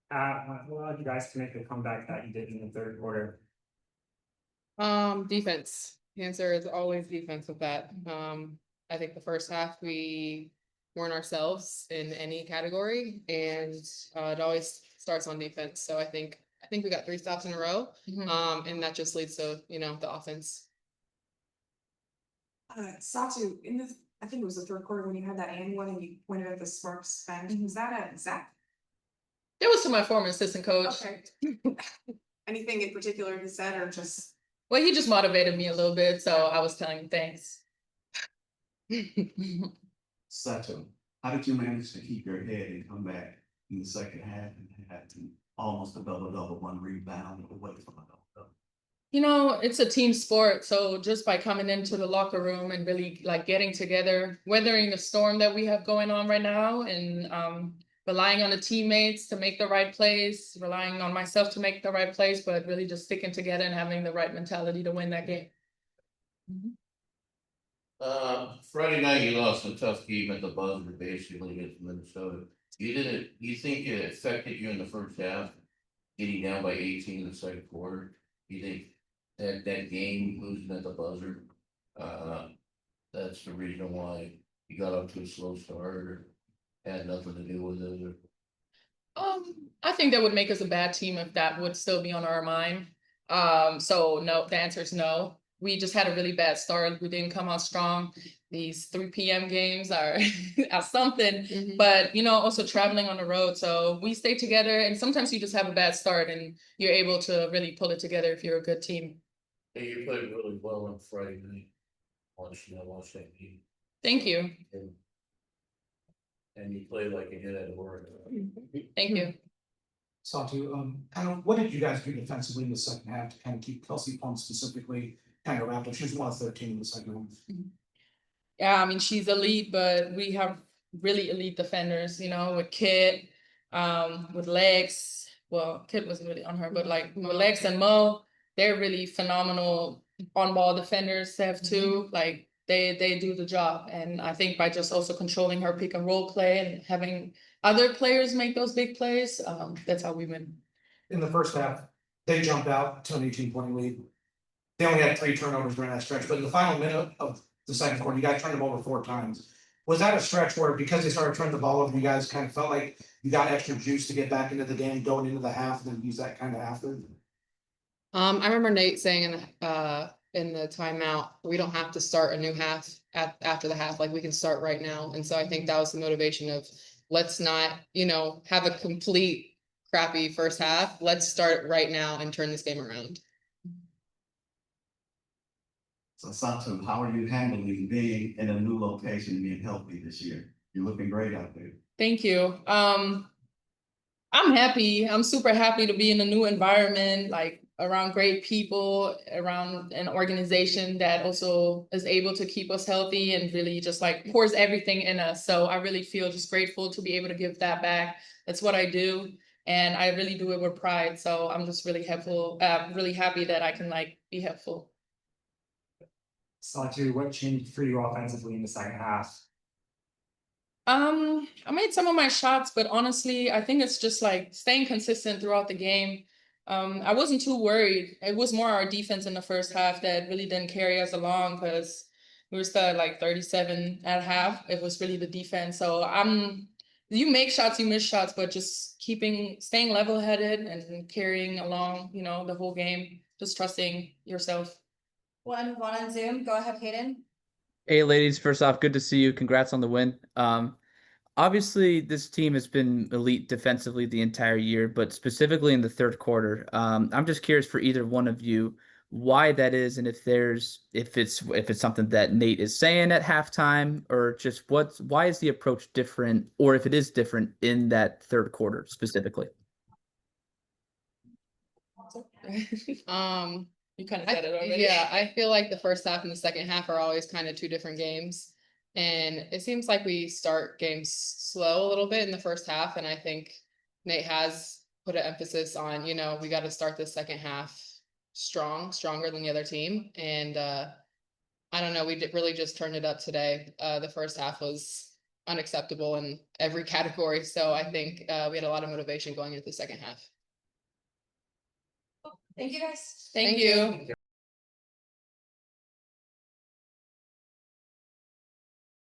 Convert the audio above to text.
What allowed you guys to make the comeback that you did in the third quarter? Defense. The answer is always defense with that. I think the first half we weren't ourselves in any category, and it always starts on defense. So I think we got 3 stops in a row, and that just leads to the offense. Satou, I think it was the third quarter when you had that and one and you pointed at the Sparks bench. Was that a Zach? It was to my former assistant coach. Okay. Anything in particular he said, or just? Well, he just motivated me a little bit, so I was telling him thanks. Satou, how did you manage to keep your head and come back in the second half and had to almost a double-double, 1 rebound away from a double-double? It's a team sport. So just by coming into the locker room and really like getting together, weathering the storm that we have going on right now, and relying on the teammates to make the right plays, relying on myself to make the right plays, but really just sticking together and having the right mentality to win that game. Friday night you lost a tough game at the buzzer, basically against Minnesota. You think it affected you in the first half, getting down by 18 in the second quarter? You think that game losing at the buzzer, that's the reason why you got off to a slow start, or had nothing to do with it? I think that would make us a bad team if that would still be on our mind. So no, the answer is no. We just had a really bad start. We didn't come out strong. These 3 p.m. games are something, but also traveling on the road. So we stay together, and sometimes you just have a bad start and you're able to really pull it together if you're a good team. Hey, you played really well on Friday night. Watch that game. Thank you. And you played like you did at Oregon. Thank you. Satou, kind of what did you guys do defensively in the second half to kind of keep Kelsey Plum specifically kind of wrapped up? She was 1 of 13 in the second half. Yeah, I mean, she's elite, but we have really elite defenders, with Kit, with Lex. Well, Kit wasn't really on her, but like with Lex and Mo, they're really phenomenal on-ball defenders. They have two, like they do the job. And I think by just also controlling her pick and roll play and having other players make those big plays, that's how we win. In the first half, they jumped out to an 18-point lead. They only had 3 turnovers during that stretch, but in the final minute of the second quarter, you guys turned them over 4 times. Was that a stretch where, because they started turning the ball over, you guys kind of felt like you got extra juice to get back into the game going into the half, and then use that kind of after? I remember Nate saying in the timeout, we don't have to start a new half after the half, like we can start right now. And so I think that was the motivation of, let's not, have a complete crappy first half. Let's start right now and turn this game around. So Satou, how are you handling being in a new location, being healthy this year? You're looking great out there. Thank you. I'm happy. I'm super happy to be in a new environment, like around great people, around an organization that also is able to keep us healthy and really just like pours everything in us. So I really feel just grateful to be able to give that back. That's what I do. And I really do it with pride. So I'm just really really happy that I can like be helpful. Satou, what changed for you offensively in the second half? I made some of my shots, but honestly, I think it's just like staying consistent throughout the game. I wasn't too worried. It was more our defense in the first half that really didn't carry us along, because we were still at like 37 at half. It was really the defense. So you make shots, you miss shots, but just staying level-headed and carrying along, the whole game, just trusting yourself. We'll move on Zoom. Go ahead, Hayden. Hey, ladies. First off, good to see you. Congrats on the win. Obviously, this team has been elite defensively the entire year, but specifically in the third quarter. I'm just curious for either one of you why that is, and if it's something that Nate is saying at halftime, or just why is the approach different, or if it is different in that third quarter specifically. You kind of said it already. Yeah, I feel like the first half and the second half are always kind of 2 different games. And it seems like we start games slow a little bit in the first half. And I think Nate has put an emphasis on, we got to start the second half stronger than the other team. And I don't know, we really just turned it up today. The first half was unacceptable in every category. So I think we had a lot of motivation going into the second half. Thank you guys. Thank you.